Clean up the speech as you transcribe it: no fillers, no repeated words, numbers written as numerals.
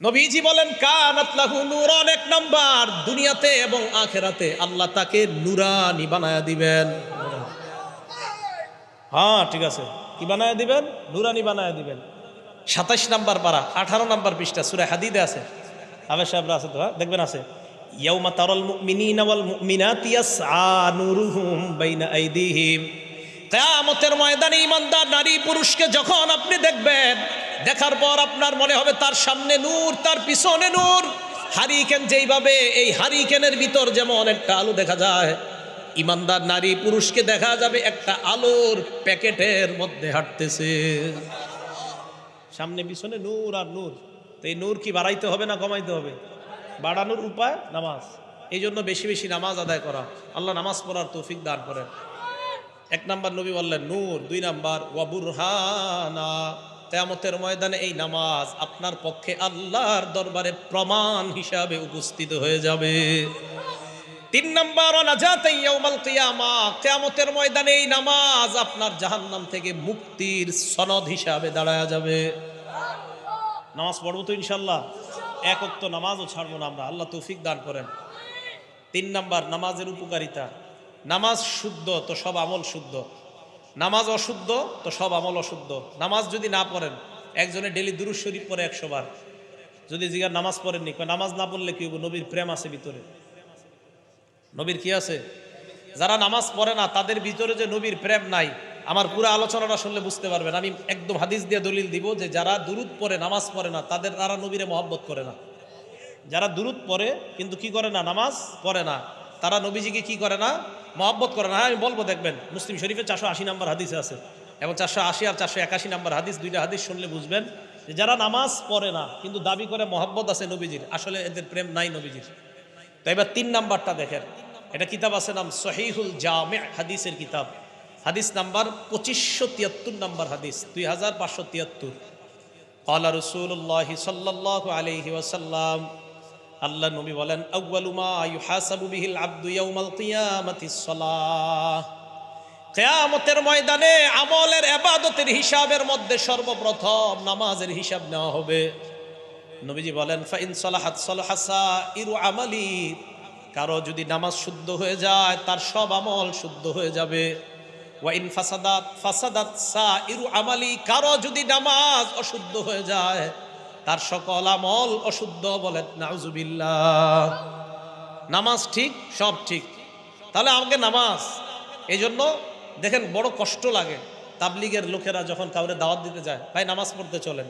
নবীজি বলেন কানাত লাহু নূরান, এক নাম্বার দুনিয়াতে এবং আখিরাতে আল্লাহ তাকে নূরানি বানায়া দিবেন। হ্যাঁ ঠিক আছে, কি বানায়া দিবেন? নূরানি বানায়া দিবেন। 27 নাম্বার পারা 18 নাম্বার পৃষ্ঠা সূরা হাদীদে আছে। আবে সাহেবরা আছে তো, হ্যাঁ দেখবেন আছে। ইয়াউমা তারাল মুমিনিনা ওয়াল মুমিনাতি ইয়াসআ নূরুহুম বাইনা আইদিহিম। কিয়ামতের ময়দানে ঈমানদার নারী পুরুষকে যখন আপনি দেখবেন, দেখার পর আপনার মনে হবে তার সামনে নূর, তার পিছনে নূর। হারিকেন যেইভাবে, এই হারিকেনের ভিতর যেমন একটা আলো দেখা যায়, ঈমানদার নারী পুরুষকে দেখা যাবে একটা আলোর প্যাকেটের মধ্যে হাঁটতেছে, সামনে পিছনে নূর আর নূর। তো এই নূর কি বাড়াইতে হবে না কমাইতে হবে? বাড়ানোর উপায় নামাজ। এই জন্য বেশি বেশি নামাজ আদায় করা। আল্লাহ নামাজ পড়ার তৌফিক দান করেন। 1 নাম্বার নবী বললেন নূর, 2 নাম্বার ওয়া বুরহানা। কিয়ামতের ময়দানে এই নামাজ আপনার পক্ষে আল্লাহর দরবারে প্রমাণ হিসাবে উপস্থিত হয়ে যাবে। 3 নাম্বার নাজাত ইয়াউমাল কিয়ামা। কিয়ামতের ময়দানে এই নামাজ আপনার জাহান্নাম থেকে মুক্তির সনদ হিসাবে দাঁড়ায়া যাবে। নামাজ পড়বো তো ইনশাআল্লাহ, এক ওয়াক্ত নামাজও ছাড়বো না আমরা, আল্লাহ তৌফিক দান করেন। 3 নাম্বার নামাজের উপকারিতা। নামাজ শুদ্ধ তো সব আমল শুদ্ধ, নামাজ অশুদ্ধ তো সব আমল অশুদ্ধ। নামাজ যদি না পড়েন, একজনে ডেলি দুরূদ শরীফ পড়ে 100 বার, যদি জিগার নামাজ পড়েননি, নামাজ না পড়লে কি হইব? নবীর প্রেম আছে ভিতরে। নবীর কি আছে? যারা নামাজ পড়ে না তাদের ভিতরে যে নবীর প্রেম নাই, আমার পুরো আলোচনাটা শুনলে বুঝতে পারবেন। আমি একদম হাদিস দিয়ে দলিল দিব যে যারা দুরূদ পড়ে নামাজ পড়ে না, তারা নবীরে মহব্বত করে না। যারা দুরূদ পড়ে কিন্তু কি করে না, নামাজ পড়ে না, তারা নবীজিকে কি করে না, মহব্বত করে না। আমি বলবো, দেখবেন মুসলিম শরীফে 480 নাম্বার হাদিসে আছে, এবং 480 আর 481 নাম্বার হাদিস, 2টা হাদিস শুনলে বুঝবেন যে যারা নামাজ পড়ে না কিন্তু দাবি করে মহব্বত আছে নবীজির, আসলে এদের প্রেম নাই নবীজির। তো এবার 3 নাম্বারটা দেখেন, এটা কিতাব আছে নাম সহিহুল জামি' হাদিসের কিতাব, হাদিস নাম্বার 2573 নাম্বার হাদিস, 2573। ক্বালা রাসূলুল্লাহ সাল্লাল্লাহু আলাইহি ওয়াসাল্লাম, আল্লাহ নবী বলেন আউয়ালু মা ইউহাসাবু বিহিল আবদু ইয়াউমাল কিয়ামাতিস সালাহ। কিয়ামতের ময়দানে আমলের ইবাদতের হিসাবের মধ্যে সর্বপ্রথম নামাজের হিসাব নেওয়া হবে। নবীজি বলেন ফা ইন সালাহাত সালাহা সাইরু আমালি, কারো যদি নামাজ শুদ্ধ হয়ে যায় তার সব আমল শুদ্ধ হয়ে যাবে। ওয়া ইন ফাসাদাত ফাসাদাত সাইরু আমালি, কারো যদি নামাজ অশুদ্ধ হয়ে যায় তার সকল আমল অশুদ্ধ। বলেন নাউজুবিল্লাহ। নামাজ ঠিক, সব ঠিক, তাহলে আমাকে নামাজ। এই জন্য দেখেন বড় কষ্ট লাগে তাবলীগের লোকেরা যখন কাউরে দাওয়াত দিতে যায়, ভাই নামাজ পড়তে চলেন,